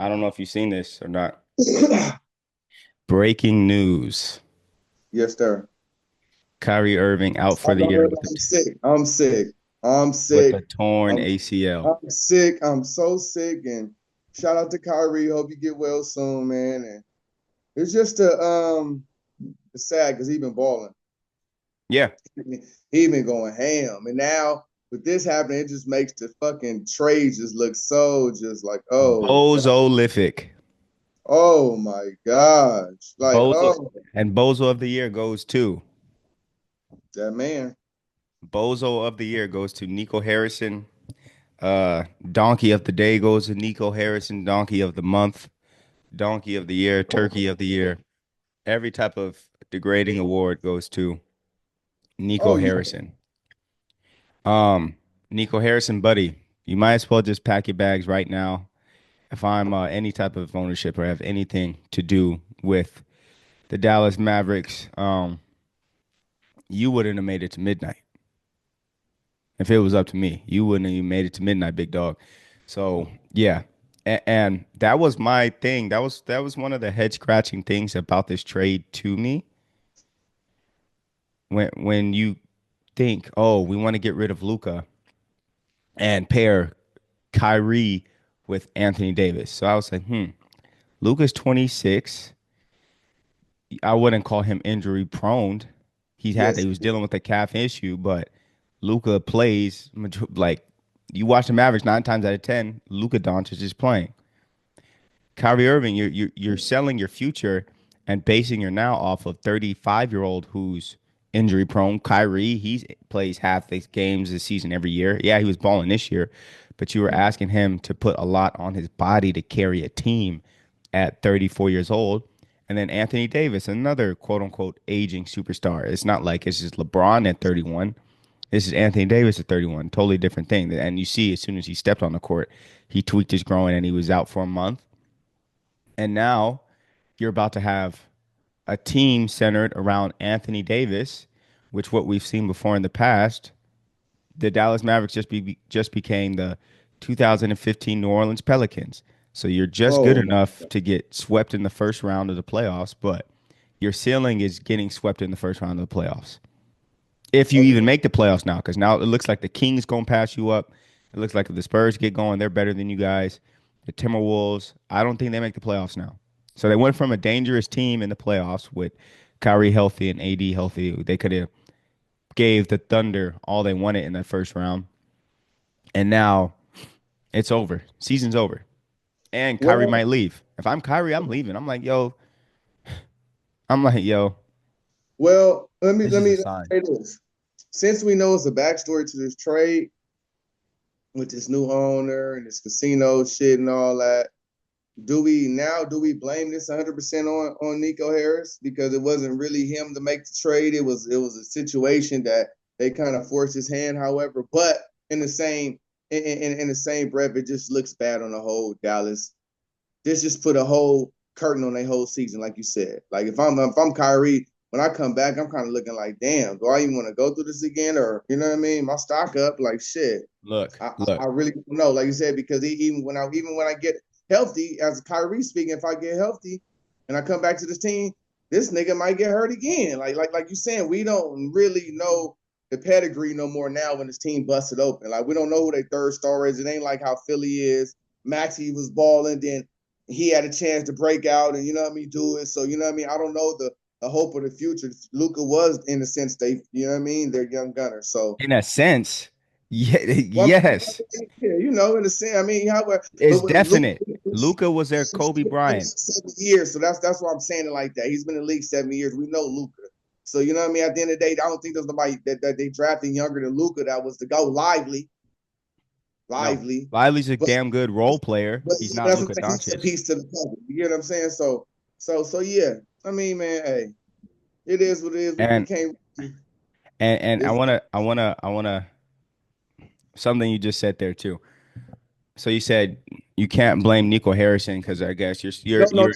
I don't know if you've seen this or not. Breaking news. Yes, sir. Kyrie Irving out for the year I'm sick. I'm sick. I'm with sick. a torn I'm ACL. I'm sick. I'm so sick. And shout out to Kyrie. Hope you get well soon, man. And it's just it's sad because he been balling. Yeah. He been going ham. And now with this happening, it just makes the fucking trade just look so just like, Bozolific. oh my gosh. Like, Bozo oh, and Bozo of the year goes to that man. Bozo of the year goes to Nico Harrison. Donkey of the day goes to Nico Harrison. Donkey of the month, Donkey of the year, Turkey of the year. Every type of degrading award goes to Nico Oh yeah. Harrison. Um, Nico Harrison, buddy, you might as well just pack your bags right now. If I'm any type of ownership or have anything to do with the Dallas Mavericks, you wouldn't have made it to midnight. If it was up to me, you wouldn't have even made it to midnight, big dog. So yeah, and that was my thing. That was one of the head scratching things about this trade to me. When you think, oh, we want to get rid of Luca and pair Kyrie with Anthony Davis. So I was like, Luca's 26. I wouldn't call him injury prone. Yes. He was dealing with a calf issue, but Luca plays like you watch the Mavericks 9 times out of 10. Luca Doncic is playing. Kyrie Irving, you're selling your future and basing your now off of 35-year-old who's injury prone. Kyrie, he plays half the games this season every year. Yeah, he was balling this year, but you were asking him to put a lot on his body to carry a team at 34 years old. And then Anthony Davis, another quote unquote aging superstar. It's not like it's just LeBron at 31. This is Anthony Davis at 31. Totally different thing. And you see, as soon as he stepped on the court, he tweaked his groin and he was out for a month. And now you're about to have a team centered around Anthony Davis, which what we've seen before in the past. The Dallas Mavericks just became the 2015 New Orleans Pelicans. So you're just good Oh my enough to get swept in the first round of the playoffs, but your ceiling is getting swept in the first round of the playoffs. If you okay. even make the playoffs now, because now it looks like the Kings gonna pass you up. It looks like if the Spurs get going, they're better than you guys. The Timberwolves, I don't think they make the playoffs now. So they went from a dangerous team in the playoffs with Kyrie healthy and AD healthy. They could have gave the Thunder all they wanted in that first round, and now it's over. Season's over, and Kyrie Well, might leave. If I'm Kyrie, I'm leaving. I'm like, yo, well, let me this let is a me sign. say this. Since we know it's a backstory to this trade with this new owner and this casino shit and all that, do we blame this 100% on Nico Harris because it wasn't really him to make the trade? It was a situation that they kind of forced his hand. However, but in the same in the same breath, it just looks bad on the whole Dallas. This just put a whole curtain on their whole season, like you said. Like if I'm Kyrie, when I come back, I'm kind of looking like, damn, do I even want to go through this again? Or you know what I mean? My stock up, like shit. Look, I look. really don't know, like you said, because even when I get healthy, as Kyrie speaking, if I get healthy and I come back to this team, this nigga might get hurt again. Like you saying, we don't really know the pedigree no more now when this team busted open. Like we don't know who their third star is. It ain't like how Philly is. Maxey was balling, then he had a chance to break out and you know what I mean, do it. So you know what I mean. I don't know the hope of the future. Luca was in a sense they you know what I mean. They're young gunners. So In a sense, yeah, well, yes, yeah, you know, in a sense, I mean, how it's but with Luca, definite. Luca was their Kobe Bryant. 7 years, so that's why I'm saying it like that. He's been in the league 7 years. We know Luca, so you know what I mean. At the end of the day, I don't think there's nobody that they drafted younger than Luca that was to go lively, No, lively. Lively's a But damn good role player. but He's yeah, not that's what Luka I'm saying. He's a Doncic. piece to the puzzle. You get what I'm saying? So yeah. I mean, man, hey, it is what it is. We And can't. and I It's wanna I wanna I wanna something you just said there too. So you said you can't blame Nico Harrison because I guess you're no, you're no, you're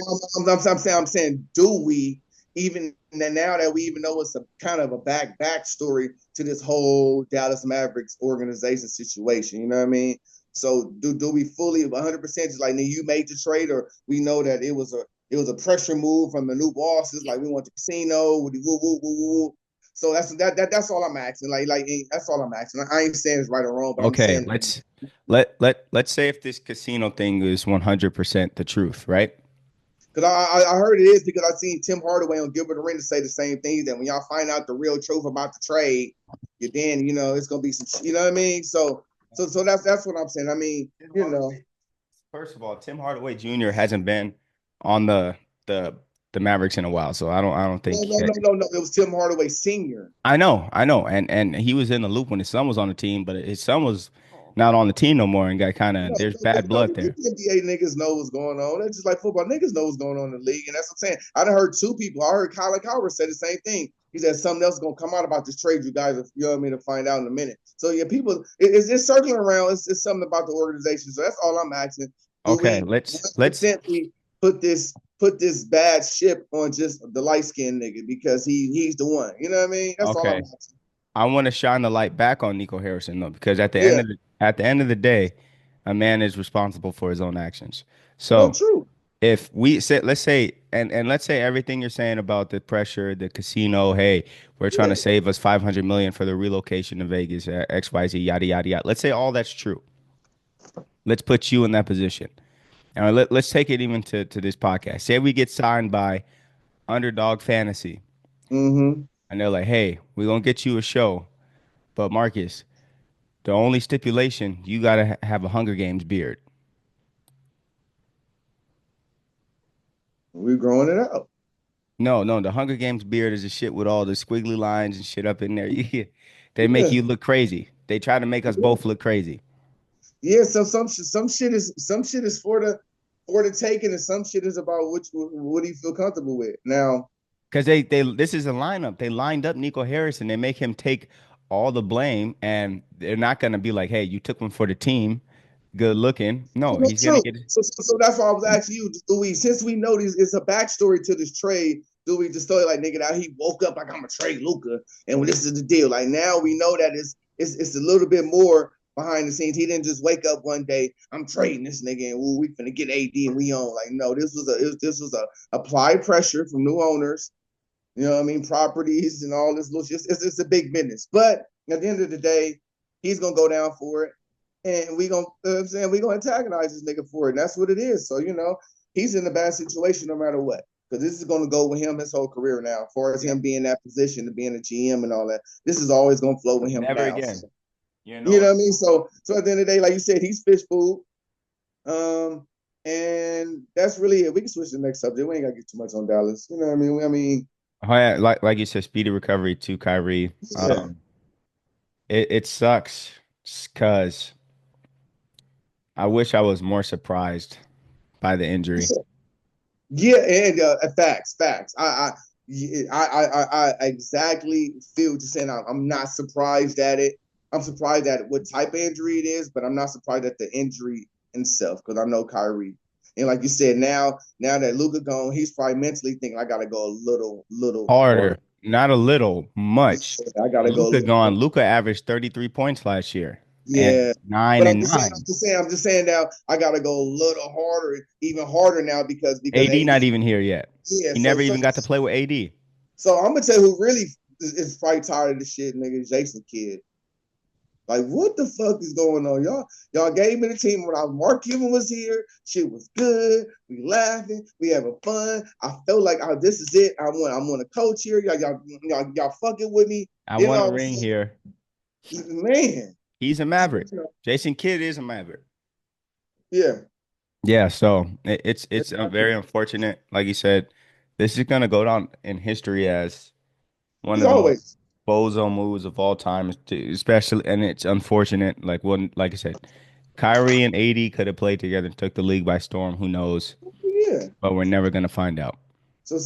I'm saying, do we even now that we even know it's a kind of a backstory to this whole Dallas Mavericks organization situation? You know what I mean? So do we fully 100% just like nigga, you made the trade, or we know that it was a pressure move from the new bosses, like we want the casino, woo, woo, woo, woo, woo. So that's all I'm asking. Like that's all I'm asking. I ain't saying it's right or wrong, but I'm Okay, saying let's say if this casino thing is 100% the truth, right? because I heard it is because I seen Tim Hardaway on Gilbert Arenas say the same thing that when y'all find out the real truth about the trade, then it's gonna be some you know what I mean. So that's what I'm saying. I mean, First of all, Tim Hardaway Jr. hasn't been on the the Mavericks in a while, so I don't no, think no, no, no, no. It was Tim Hardaway Sr. I know, and he was in the loop when his son was on the team, but his son was not on the team no more and got kind of there's bad blood there. NBA niggas know what's going on. That's just like football. Niggas know what's going on in the league. And that's what I'm saying. I done heard two people. I heard Colin Coward say the same thing. He said something else is going to come out about this trade you guys, you know what I mean, to find out in a minute. So, yeah, people, it's circling around. It's something about the organization. So that's all I'm asking. Do Okay, we let's 100% put this bad ship on just the light skinned nigga because he's the one? You know what I mean? That's all I'm okay. asking. I want to shine the light back on Nico Harrison though, because Yeah. at the end of the day, a man is responsible for his own actions. No, So true. if we say let's say and let's say everything you're saying about the pressure, the casino, hey, we're trying Yeah. to save us 500 million for the relocation to Vegas, XYZ, yada yada yada. Let's say all that's true. Let's put you in that position. And let's take it even to this podcast. Say we get signed by Underdog Fantasy, Mm-hmm. and they're like, "Hey, we're gonna get you a show, but Marcus, the only stipulation you gotta have a Hunger Games beard." We're growing it out. No, no, the Hunger Games beard is a shit with all the squiggly lines and shit up in there. They make Yeah. you look crazy. They try to make us both look crazy. Yeah, so some shit is for the taking, and some shit is about what do you feel comfortable with. Now, Because they this is a lineup. They lined up Nico Harrison. They make him take all the blame, and they're not gonna be like, "Hey, you took one for the team. Good looking." No, no, he's gonna true. get it. So that's why I was asking you, do we, since we know this, it's a backstory to this trade, do we just throw it like nigga now he woke up like I'm gonna trade Luca, and this is the deal. Like now we know that it's a little bit more behind the scenes. He didn't just wake up one day, I'm trading this nigga and we finna get AD and we own. Like no, this was a applied pressure from new owners. You know what I mean? Properties and all this. It's a big business. But at the end of the day, he's gonna go down for it, and we gonna, you know what I'm saying, we gonna antagonize this nigga for it. And that's what it is. So he's in a bad situation no matter what, because this is gonna go with him his whole career now. As far as Yeah. him being in that position to being a GM and all that, this is always gonna flow with him Never now. again. So, You you know. know what I mean? So at the end of the day, like you said, he's fish food. Um, and that's really it. We can switch to the next subject. We ain't gotta get too much on Dallas. You know what I mean? Oh, yeah, like you said, speedy recovery to Kyrie. Yeah. It sucks because I wish I was more surprised by the injury. Yeah, and facts. I exactly feel what you're saying. I'm not surprised at it. I'm surprised at what type of injury it is, but I'm not surprised at the injury itself because I know Kyrie. And like you said, now that Luka gone, he's probably mentally thinking I gotta go a little harder. Harder, not a little, much. I gotta go a Luca little gone. harder. Luca averaged 33 points last year and Yeah. nine But I'm and just saying, I'm nine. just saying, I'm just saying now I gotta go a little harder, even harder now because AD not AD. even here yet. Yeah, He so never so even got to play with AD. So I'm gonna tell you who really is probably tired of the shit, nigga. Jason Kidd. Like, what the fuck is going on, y'all gave me the team when Mark Cuban was here. Shit was good. We laughing. We having fun. I felt like, oh, this is it. I'm on a coach here. Y'all fucking with me. I Then want a all of a ring here. sudden, man, He's a Maverick. Jason Kidd is a Maverick. yeah. Yeah, so it's very unfortunate. Like you said, this is gonna go down in history as one He's of the most always, bozo moves of all time, especially, and it's unfortunate. Like I said, Kyrie and AD could have played together and took the league by storm. Who knows? yeah. But we're never gonna find out. So since